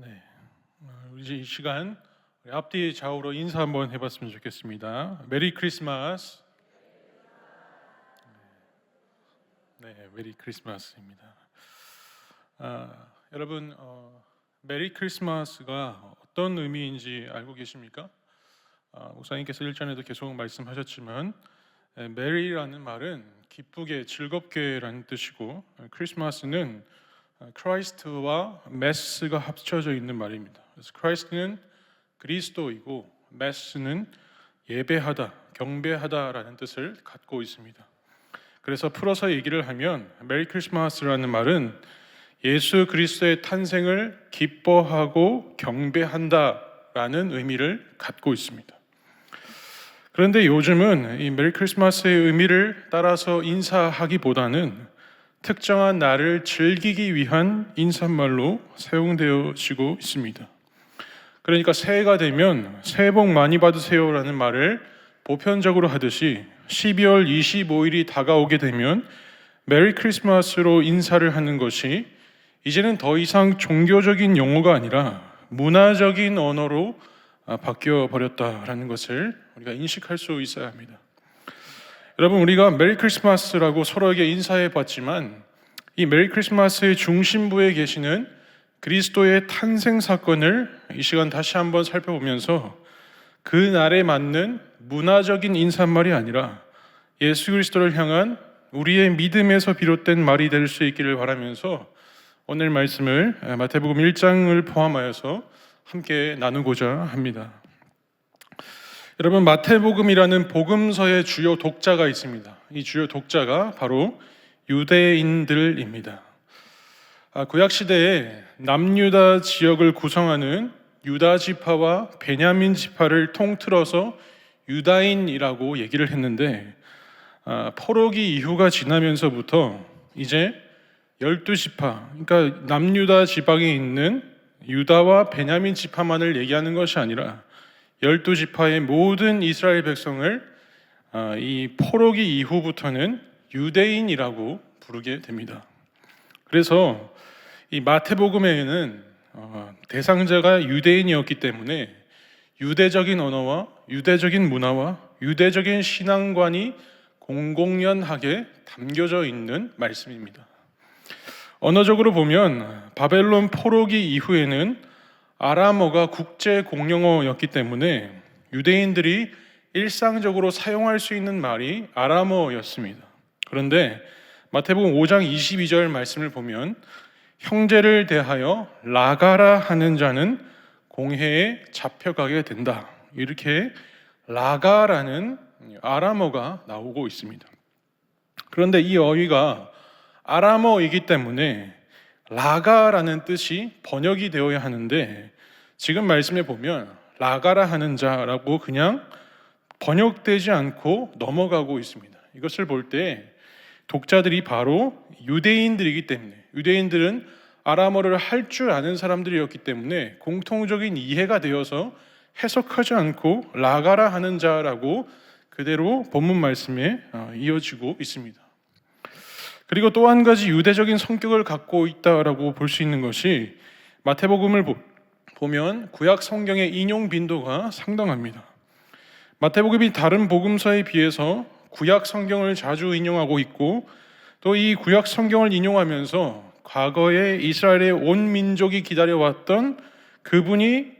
네, 이제 이 시간 우리 앞뒤 좌우로 인사 한번 해봤으면 좋겠습니다. 메리 크리스마스. 네, 메리 크리스마스입니다. 여러분, 메리 크리스마스가 어떤 의미인지 알고 계십니까? 목사님께서 일전에도 계속 말씀하셨지만, 메리라는 말은 기쁘게, 즐겁게라는 뜻이고, 크리스마스는 크라이스트와 메스가 합쳐져 있는 말입니다. 그래서 크라이스트는 그리스도이고 메스는 예배하다, 경배하다라는 뜻을 갖고 있습니다. 그래서 풀어서 얘기를 하면 메리 크리스마스라는 말은 예수 그리스도의 탄생을 기뻐하고 경배한다라는 의미를 갖고 있습니다. 그런데 요즘은 이 메리 크리스마스의 의미를 따라서 인사하기보다는 특정한 날을 즐기기 위한 인사말로 사용되어지고 있습니다. 그러니까 새해가 되면 새해 복 많이 받으세요라는 말을 보편적으로 하듯이 12월 25일이 다가오게 되면 메리 크리스마스로 인사를 하는 것이 이제는 더 이상 종교적인 용어가 아니라 문화적인 언어로 바뀌어 버렸다라는 것을 우리가 인식할 수 있어야 합니다. 여러분, 우리가 메리 크리스마스라고 서로에게 인사해 봤지만 이 메리 크리스마스의 중심부에 계시는 그리스도의 탄생 사건을 이 시간 다시 한번 살펴보면서 그 날에 맞는 문화적인 인사말이 아니라 예수 그리스도를 향한 우리의 믿음에서 비롯된 말이 될 수 있기를 바라면서 오늘 말씀을 마태복음 1장을 포함하여서 함께 나누고자 합니다. 여러분, 마태복음이라는 복음서의 주요 독자가 있습니다. 이 주요 독자가 바로 유대인들입니다. 구약 시대에 남유다 지역을 구성하는 유다 지파와 베냐민 지파를 통틀어서 유다인이라고 얘기를 했는데, 포로기 이후가 지나면서부터 이제 12지파, 그러니까 남유다 지방에 있는 유다와 베냐민 지파만을 얘기하는 것이 아니라 12지파의 모든 이스라엘 백성을 이 포로기 이후부터는 유대인이라고 부르게 됩니다. 그래서 이 마태복음에는 대상자가 유대인이었기 때문에 유대적인 언어와 유대적인 문화와 유대적인 신앙관이 공공연하게 담겨져 있는 말씀입니다. 언어적으로 보면 바벨론 포로기 이후에는 아람어가 국제 공용어였기 때문에 유대인들이 일상적으로 사용할 수 있는 말이 아람어였습니다. 그런데 마태복음 5장 22절 말씀을 보면 형제를 대하여 라가라 하는 자는 공회에 잡혀가게 된다. 이렇게 라가라는 아람어가 나오고 있습니다. 그런데 이 어휘가 아람어이기 때문에 라가라는 뜻이 번역이 되어야 하는데 지금 말씀에 보면 라가라 하는 자라고 그냥 번역되지 않고 넘어가고 있습니다. 이것을 볼 때 독자들이 바로 유대인들이기 때문에, 유대인들은 아람어를 할 줄 아는 사람들이었기 때문에 공통적인 이해가 되어서 해석하지 않고 라가라 하는 자라고 그대로 본문 말씀에 이어지고 있습니다. 그리고 또 한 가지 유대적인 성격을 갖고 있다라고 볼 수 있는 것이 마태복음을 보면 구약 성경의 인용 빈도가 상당합니다. 마태복음이 다른 복음서에 비해서 구약 성경을 자주 인용하고 있고 또 이 구약 성경을 인용하면서 과거에 이스라엘의 온 민족이 기다려왔던 그분이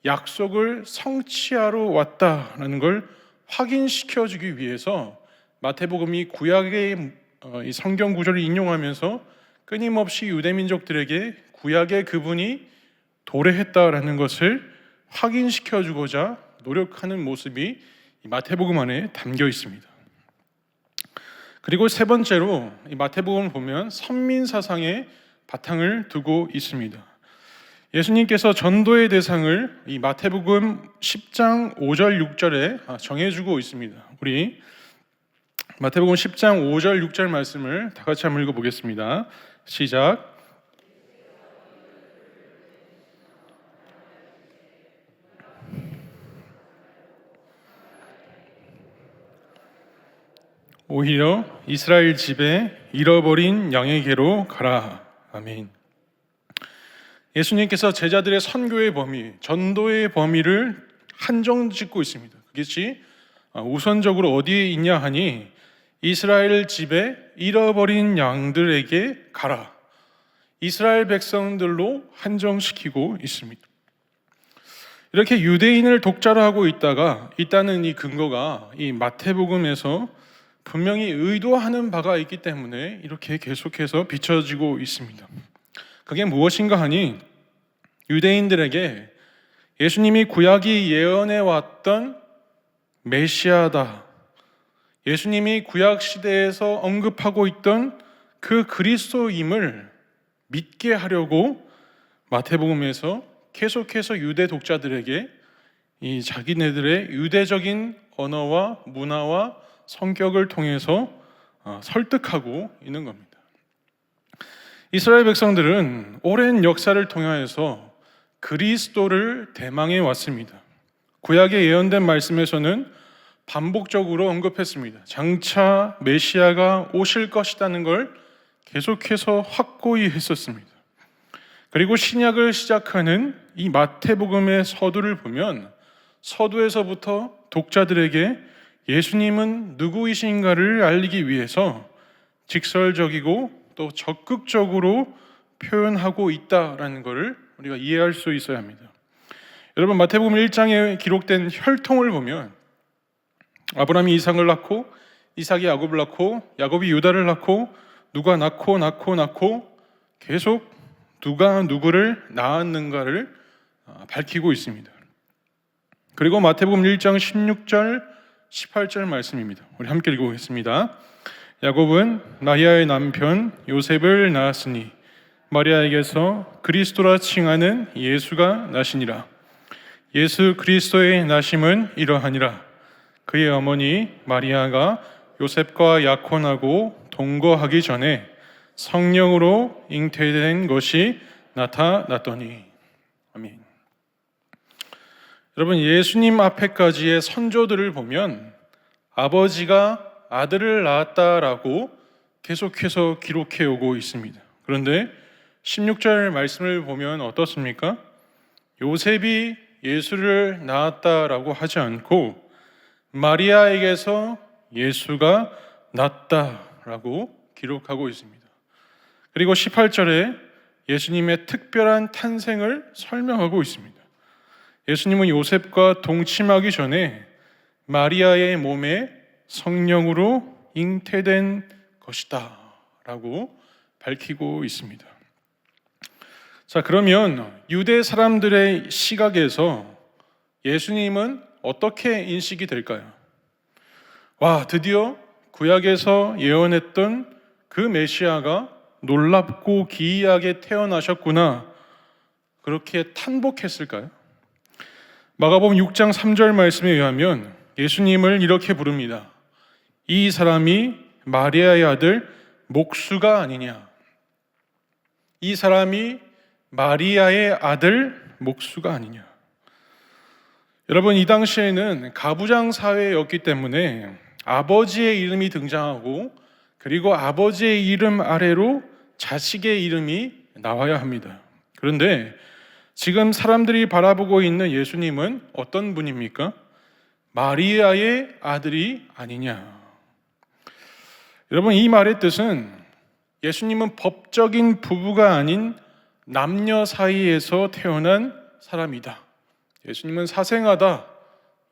약속을 성취하러 왔다라는 걸 확인시켜주기 위해서 마태복음이 구약의 이 성경 구절을 인용하면서 끊임없이 유대민족들에게 구약의 그분이 도래했다라는 것을 확인시켜주고자 노력하는 모습이 마태복음 안에 담겨 있습니다. 그리고 세 번째로 이 마태복음을 보면 선민사상에 바탕을 두고 있습니다. 예수님께서 전도의 대상을 이 마태복음 10장 5절 6절에 정해주고 있습니다. 우리 마태복음 10장 5절 6절 말씀을 다 같이 한번 읽어보겠습니다. 시작. 오히려 이스라엘 집에 잃어버린 양에게로 가라. 아멘. 예수님께서 제자들의 선교의 범위, 전도의 범위를 한정 짓고 있습니다. 그것이 우선적으로 어디에 있냐 하니 이스라엘 집에 잃어버린 양들에게 가라. 이스라엘 백성들로 한정시키고 있습니다. 이렇게 유대인을 독자로 하고 있다는 이 근거가 이 마태복음에서 분명히 의도하는 바가 있기 때문에 이렇게 계속해서 비춰지고 있습니다. 그게 무엇인가 하니 유대인들에게 예수님이 구약이 예언해 왔던 메시아다, 예수님이 구약 시대에서 언급하고 있던 그 그리스도임을 믿게 하려고 마태복음에서 계속해서 유대 독자들에게 이 자기네들의 유대적인 언어와 문화와 성격을 통해서 설득하고 있는 겁니다. 이스라엘 백성들은 오랜 역사를 통해서 그리스도를 대망해 왔습니다. 구약에 예언된 말씀에서는 반복적으로 언급했습니다. 장차 메시아가 오실 것이라는 걸 계속해서 확고히 했었습니다. 그리고 신약을 시작하는 이 마태복음의 서두를 보면 서두에서부터 독자들에게 예수님은 누구이신가를 알리기 위해서 직설적이고 또 적극적으로 표현하고 있다라는 것을 우리가 이해할 수 있어야 합니다. 여러분, 마태복음 1장에 기록된 혈통을 보면 아브라함이 이삭을 낳고 이삭이 야곱을 낳고 야곱이 유다를 낳고 누가 낳고 계속 누가 누구를 낳았는가를 밝히고 있습니다. 그리고 마태복음 1장 16절 18절 말씀입니다. 우리 함께 읽어보겠습니다. 야곱은 마리아의 남편 요셉을 낳았으니 마리아에게서 그리스도라 칭하는 예수가 나시니라. 예수 그리스도의 나심은 이러하니라. 그의 어머니 마리아가 요셉과 약혼하고 동거하기 전에 성령으로 잉태된 것이 나타났더니. 아멘. 여러분, 예수님 앞에까지의 선조들을 보면 아버지가 아들을 낳았다라고 계속해서 기록해 오고 있습니다. 그런데 16절 말씀을 보면 어떻습니까? 요셉이 예수를 낳았다라고 하지 않고 마리아에게서 예수가 났다라고 기록하고 있습니다. 그리고 18절에 예수님의 특별한 탄생을 설명하고 있습니다. 예수님은 요셉과 동침하기 전에 마리아의 몸에 성령으로 잉태된 것이다 라고 밝히고 있습니다. 자, 그러면 유대 사람들의 시각에서 예수님은 어떻게 인식이 될까요? 와, 드디어 구약에서 예언했던 그 메시아가 놀랍고 기이하게 태어나셨구나, 그렇게 탄복했을까요? 마가복음 6장 3절 말씀에 의하면 예수님을 이렇게 부릅니다. 이 사람이 마리아의 아들 목수가 아니냐. 이 사람이 마리아의 아들 목수가 아니냐. 여러분, 이 당시에는 가부장 사회였기 때문에 아버지의 이름이 등장하고 그리고 아버지의 이름 아래로 자식의 이름이 나와야 합니다. 그런데 지금 사람들이 바라보고 있는 예수님은 어떤 분입니까? 마리아의 아들이 아니냐. 여러분, 이 말의 뜻은 예수님은 법적인 부부가 아닌 남녀 사이에서 태어난 사람이다. 예수님은 사생아다.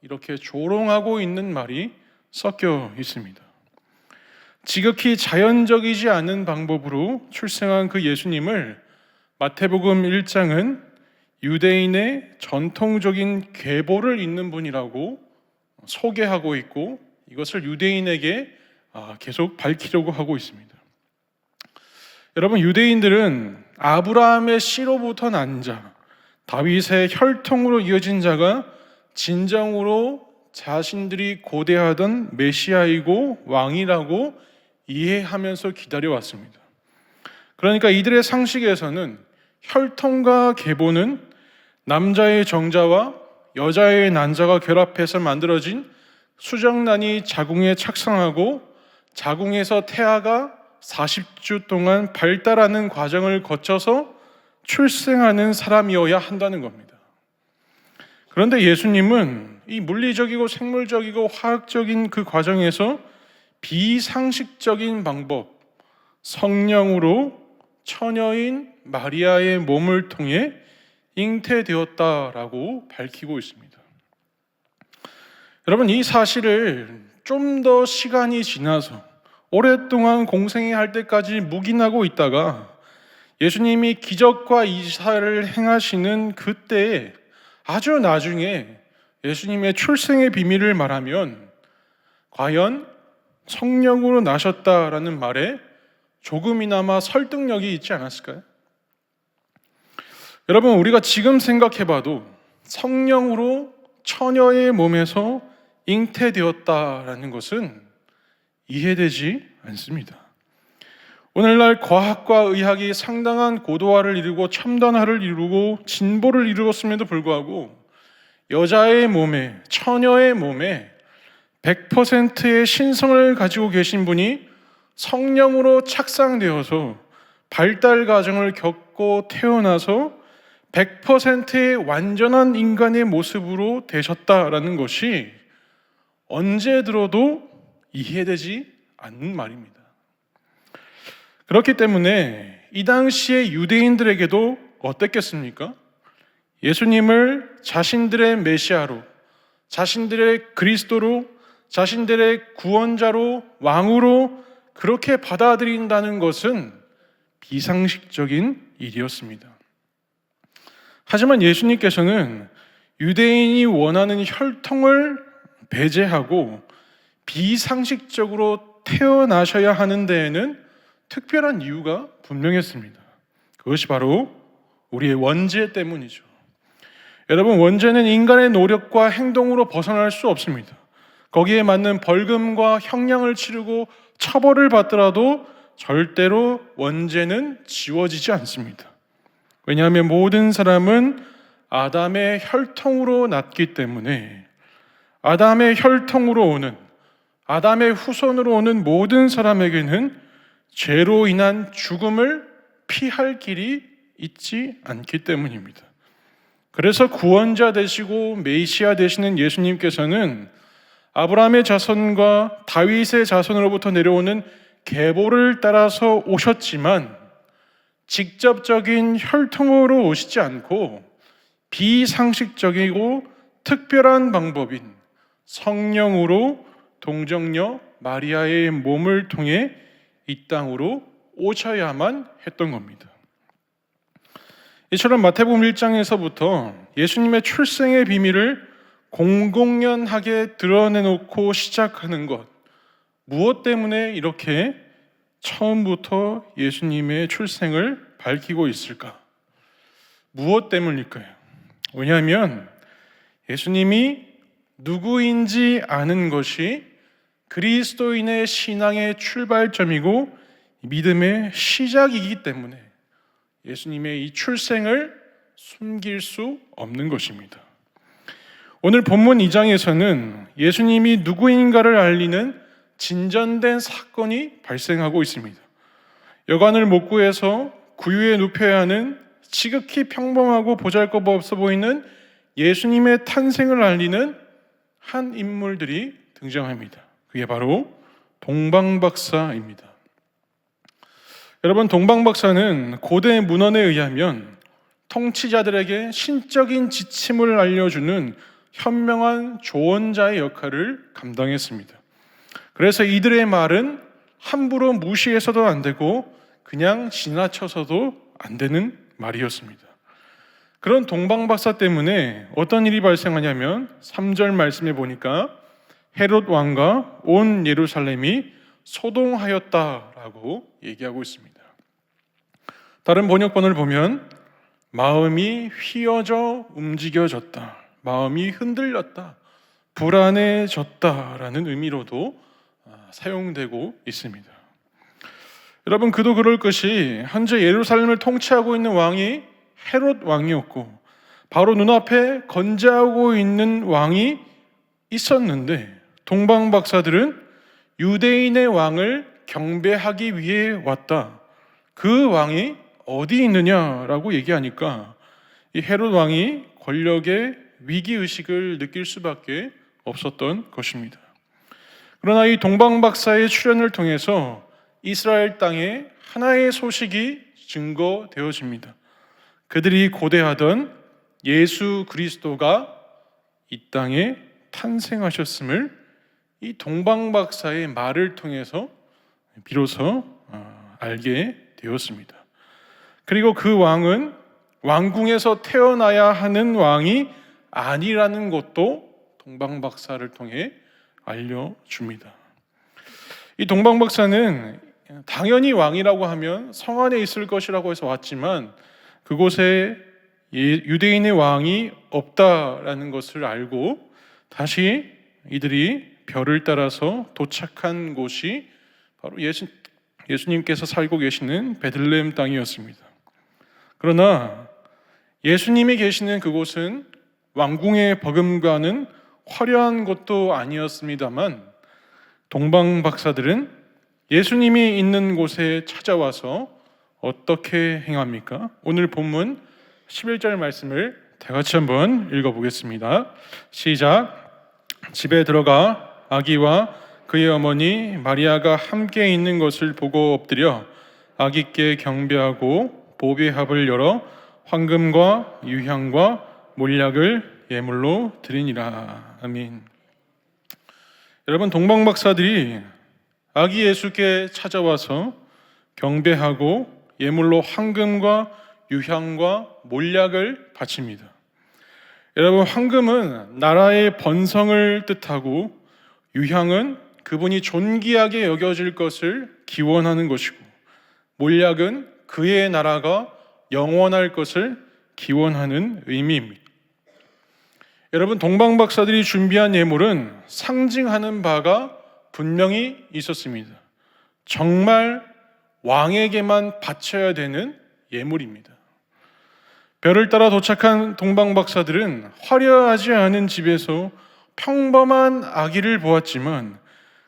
이렇게 조롱하고 있는 말이 섞여 있습니다. 지극히 자연적이지 않은 방법으로 출생한 그 예수님을 마태복음 1장은 유대인의 전통적인 계보를 잇는 분이라고 소개하고 있고 이것을 유대인에게 계속 밝히려고 하고 있습니다. 여러분, 유대인들은 아브라함의 씨로부터 난 자, 다윗의 혈통으로 이어진 자가 진정으로 자신들이 고대하던 메시아이고 왕이라고 이해하면서 기다려왔습니다. 그러니까 이들의 상식에서는 혈통과 계보는 남자의 정자와 여자의 난자가 결합해서 만들어진 수정란이 자궁에 착상하고 자궁에서 태아가 40주 동안 발달하는 과정을 거쳐서 출생하는 사람이어야 한다는 겁니다. 그런데 예수님은 이 물리적이고 생물적이고 화학적인 그 과정에서 비상식적인 방법, 성령으로 처녀인 마리아의 몸을 통해 잉태되었다라고 밝히고 있습니다. 여러분, 이 사실을 좀 더 시간이 지나서 오랫동안 공생애할 때까지 묵인하고 있다가 예수님이 기적과 이사를 행하시는 그때에 아주 나중에 예수님의 출생의 비밀을 말하면 과연 성령으로 나셨다라는 말에 조금이나마 설득력이 있지 않았을까요? 여러분, 우리가 지금 생각해봐도 성령으로 처녀의 몸에서 잉태되었다라는 것은 이해되지 않습니다. 오늘날 과학과 의학이 상당한 고도화를 이루고 첨단화를 이루고 진보를 이루었음에도 불구하고 여자의 몸에, 처녀의 몸에 100%의 신성을 가지고 계신 분이 성령으로 착상되어서 발달 과정을 겪고 태어나서 100%의 완전한 인간의 모습으로 되셨다라는 것이 언제 들어도 이해되지 않는 말입니다. 그렇기 때문에 이 당시의 유대인들에게도 어땠겠습니까? 예수님을 자신들의 메시아로, 자신들의 그리스도로, 자신들의 구원자로, 왕으로 그렇게 받아들인다는 것은 비상식적인 일이었습니다. 하지만 예수님께서는 유대인이 원하는 혈통을 배제하고 비상식적으로 태어나셔야 하는 데에는 특별한 이유가 분명했습니다. 그것이 바로 우리의 원죄 때문이죠. 여러분, 원죄는 인간의 노력과 행동으로 벗어날 수 없습니다. 거기에 맞는 벌금과 형량을 치르고 처벌을 받더라도 절대로 원죄는 지워지지 않습니다. 왜냐하면 모든 사람은 아담의 혈통으로 났기 때문에 아담의 혈통으로 오는, 아담의 후손으로 오는 모든 사람에게는 죄로 인한 죽음을 피할 길이 있지 않기 때문입니다. 그래서 구원자 되시고 메시아 되시는 예수님께서는 아브라함의 자손과 다윗의 자손으로부터 내려오는 계보를 따라서 오셨지만 직접적인 혈통으로 오시지 않고 비상식적이고 특별한 방법인 성령으로 동정녀 마리아의 몸을 통해 이 땅으로 오셔야만 했던 겁니다. 이처럼 마태복음 1장에서부터 예수님의 출생의 비밀을 공공연하게 드러내놓고 시작하는 것, 무엇 때문에 이렇게 처음부터 예수님의 출생을 밝히고 있을까? 무엇 때문일까요? 왜냐하면 예수님이 누구인지 아는 것이 그리스도인의 신앙의 출발점이고 믿음의 시작이기 때문에 예수님의 이 출생을 숨길 수 없는 것입니다. 오늘 본문 2장에서는 예수님이 누구인가를 알리는 진전된 사건이 발생하고 있습니다. 여관을 못 구해서 구유에 눕혀야 하는 지극히 평범하고 보잘것없어 보이는 예수님의 탄생을 알리는 한 인물들이 등장합니다. 그게 바로 동방박사입니다. 여러분, 동방박사는 고대 문헌에 의하면 통치자들에게 신적인 지침을 알려주는 현명한 조언자의 역할을 감당했습니다. 그래서 이들의 말은 함부로 무시해서도 안 되고 그냥 지나쳐서도 안 되는 말이었습니다. 그런 동방박사 때문에 어떤 일이 발생하냐면 3절 말씀에 보니까 헤롯 왕과 온 예루살렘이 소동하였다라고 얘기하고 있습니다. 다른 번역본을 보면 마음이 휘어져 움직여졌다, 마음이 흔들렸다, 불안해졌다라는 의미로도 사용되고 있습니다. 여러분, 그도 그럴 것이 현재 예루살렘을 통치하고 있는 왕이 헤롯 왕이었고 바로 눈앞에 건재하고 있는 왕이 있었는데 동방박사들은 유대인의 왕을 경배하기 위해 왔다. 그 왕이 어디 있느냐라고 얘기하니까 이 헤롯 왕이 권력의 위기의식을 느낄 수밖에 없었던 것입니다. 그러나 이 동방박사의 출현을 통해서 이스라엘 땅에 하나의 소식이 증거되어집니다. 그들이 고대하던 예수 그리스도가 이 땅에 탄생하셨음을 이 동방박사의 말을 통해서 비로소 알게 되었습니다. 그리고 그 왕은 왕궁에서 태어나야 하는 왕이 아니라는 것도 동방박사를 통해 알려줍니다. 이 동방박사는 당연히 왕이라고 하면 성 안에 있을 것이라고 해서 왔지만 그곳에 유대인의 왕이 없다라는 것을 알고 다시 이들이 별을 따라서 도착한 곳이 바로 예수님께서 살고 계시는 베들레헴 땅이었습니다. 그러나 예수님이 계시는 그곳은 왕궁의 버금가는 화려한 곳도 아니었습니다만 동방박사들은 예수님이 있는 곳에 찾아와서 어떻게 행합니까? 오늘 본문 11절 말씀을 다 같이 한번 읽어보겠습니다. 시작. 집에 들어가 아기와 그의 어머니 마리아가 함께 있는 것을 보고 엎드려 아기께 경배하고 보배합을 열어 황금과 유향과 몰약을 예물로 드리니라. 아멘. 여러분, 동방박사들이 아기 예수께 찾아와서 경배하고 예물로 황금과 유향과 몰약을 바칩니다. 여러분, 황금은 나라의 번성을 뜻하고 유향은 그분이 존귀하게 여겨질 것을 기원하는 것이고 몰약은 그의 나라가 영원할 것을 기원하는 의미입니다. 여러분, 동방박사들이 준비한 예물은 상징하는 바가 분명히 있었습니다. 정말 왕에게만 바쳐야 되는 예물입니다. 별을 따라 도착한 동방박사들은 화려하지 않은 집에서 평범한 아기를 보았지만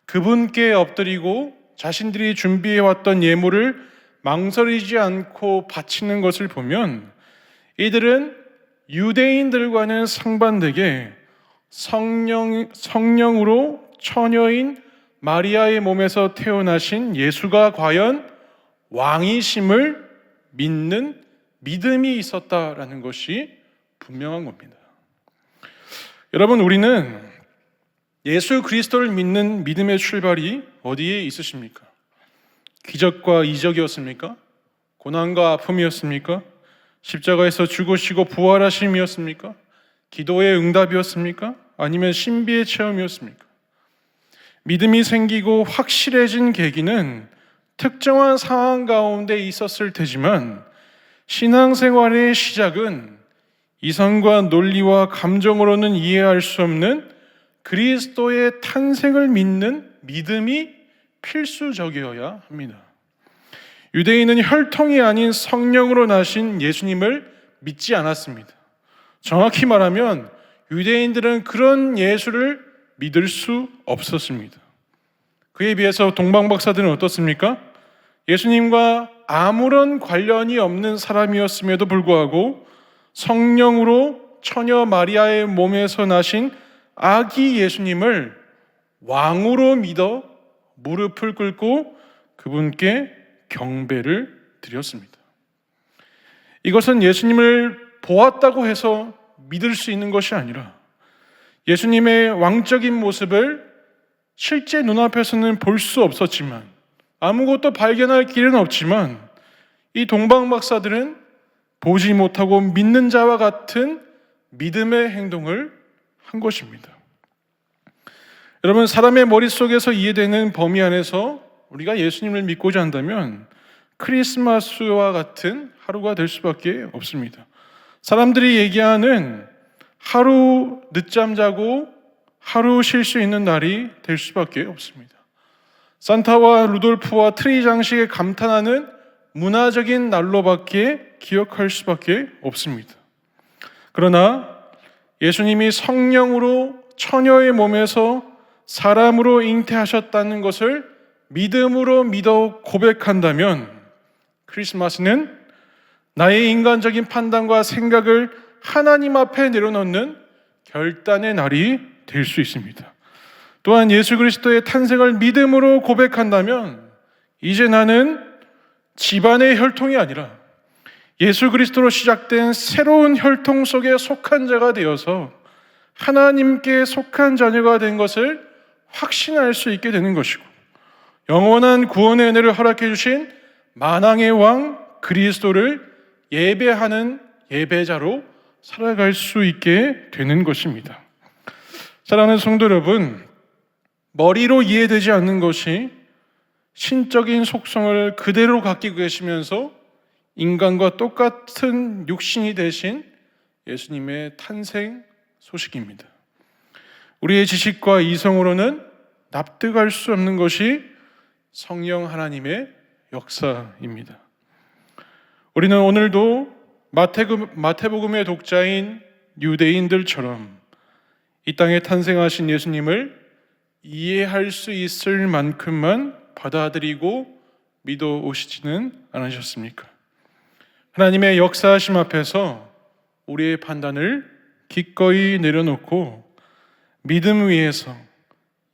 그분께 엎드리고 자신들이 준비해왔던 예물을 망설이지 않고 바치는 것을 보면 이들은 유대인들과는 상반되게 성령으로 처녀인 마리아의 몸에서 태어나신 예수가 과연 왕이심을 믿는 믿음이 있었다라는 것이 분명한 겁니다. 여러분, 우리는 예수 그리스도를 믿는 믿음의 출발이 어디에 있으십니까? 기적과 이적이었습니까? 고난과 아픔이었습니까? 십자가에서 죽으시고 부활하심이었습니까? 기도의 응답이었습니까? 아니면 신비의 체험이었습니까? 믿음이 생기고 확실해진 계기는 특정한 상황 가운데 있었을 테지만 신앙생활의 시작은 이성과 논리와 감정으로는 이해할 수 없는 그리스도의 탄생을 믿는 믿음이 필수적이어야 합니다. 유대인은 혈통이 아닌 성령으로 나신 예수님을 믿지 않았습니다. 정확히 말하면 유대인들은 그런 예수를 믿을 수 없었습니다. 그에 비해서 동방박사들은 어떻습니까? 예수님과 아무런 관련이 없는 사람이었음에도 불구하고 성령으로 처녀 마리아의 몸에서 나신 아기 예수님을 왕으로 믿어 무릎을 꿇고 그분께 경배를 드렸습니다. 이것은 예수님을 보았다고 해서 믿을 수 있는 것이 아니라 예수님의 왕적인 모습을 실제 눈앞에서는 볼 수 없었지만 아무것도 발견할 길은 없지만 이 동방박사들은 보지 못하고 믿는 자와 같은 믿음의 행동을 한 것입니다. 여러분, 사람의 머릿속에서 이해되는 범위 안에서 우리가 예수님을 믿고자 한다면 크리스마스와 같은 하루가 될 수밖에 없습니다. 사람들이 얘기하는 하루 늦잠 자고 하루 쉴 수 있는 날이 될 수밖에 없습니다. 산타와 루돌프와 트리 장식에 감탄하는 문화적인 날로밖에 기억할 수밖에 없습니다. 그러나 예수님이 성령으로 처녀의 몸에서 사람으로 잉태하셨다는 것을 믿음으로 믿어 고백한다면 크리스마스는 나의 인간적인 판단과 생각을 하나님 앞에 내려놓는 결단의 날이 될 수 있습니다. 또한 예수 그리스도의 탄생을 믿음으로 고백한다면 이제 나는 집안의 혈통이 아니라 예수 그리스도로 시작된 새로운 혈통 속에 속한 자가 되어서 하나님께 속한 자녀가 된 것을 확신할 수 있게 되는 것이고, 영원한 구원의 은혜를 허락해 주신 만왕의 왕 그리스도를 예배하는 예배자로 살아갈 수 있게 되는 것입니다. 사랑하는 성도 여러분, 머리로 이해되지 않는 것이 신적인 속성을 그대로 갖고 계시면서 인간과 똑같은 육신이 되신 예수님의 탄생 소식입니다. 우리의 지식과 이성으로는 납득할 수 없는 것이 성령 하나님의 역사입니다. 우리는 오늘도 마태복음의 독자인 유대인들처럼 이 땅에 탄생하신 예수님을 이해할 수 있을 만큼만 받아들이고 믿어 오시지는 않으셨습니까? 하나님의 역사하심 앞에서 우리의 판단을 기꺼이 내려놓고 믿음 위에서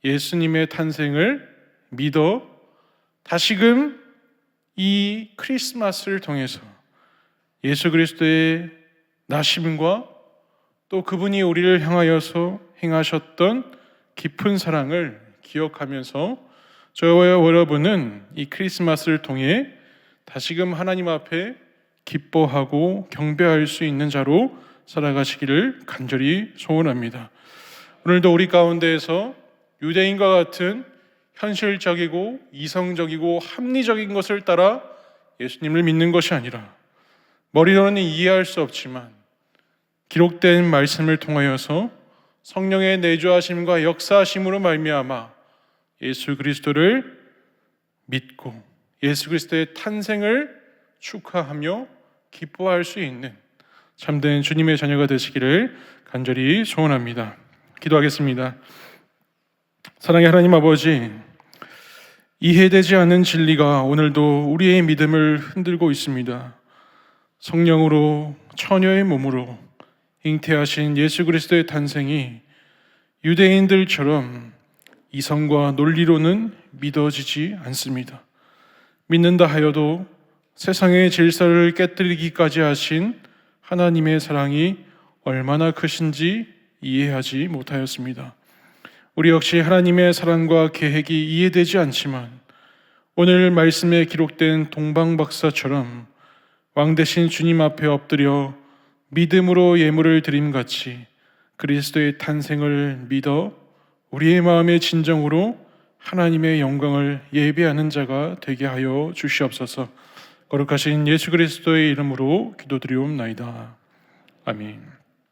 예수님의 탄생을 믿어 다시금 이 크리스마스를 통해서 예수 그리스도의 나심과 또 그분이 우리를 향하여서 행하셨던 깊은 사랑을 기억하면서 저와 여러분은 이 크리스마스를 통해 다시금 하나님 앞에 기뻐하고 경배할 수 있는 자로 살아가시기를 간절히 소원합니다. 오늘도 우리 가운데에서 유대인과 같은 현실적이고 이성적이고 합리적인 것을 따라 예수님을 믿는 것이 아니라 머리로는 이해할 수 없지만 기록된 말씀을 통하여서 성령의 내주하심과 역사하심으로 말미암아 예수 그리스도를 믿고 예수 그리스도의 탄생을 축하하며 기뻐할 수 있는 참된 주님의 자녀가 되시기를 간절히 소원합니다. 기도하겠습니다. 사랑의 하나님 아버지, 이해되지 않는 진리가 오늘도 우리의 믿음을 흔들고 있습니다. 성령으로 처녀의 몸으로 잉태하신 예수 그리스도의 탄생이 유대인들처럼 이성과 논리로는 믿어지지 않습니다. 믿는다 하여도 세상의 질서를 깨뜨리기까지 하신 하나님의 사랑이 얼마나 크신지 이해하지 못하였습니다. 우리 역시 하나님의 사랑과 계획이 이해되지 않지만 오늘 말씀에 기록된 동방박사처럼 왕 대신 주님 앞에 엎드려 믿음으로 예물을 드림같이 그리스도의 탄생을 믿어 우리의 마음의 진정으로 하나님의 영광을 예배하는 자가 되게 하여 주시옵소서. 거룩하신 예수 그리스도의 이름으로 기도드리옵나이다. 아멘.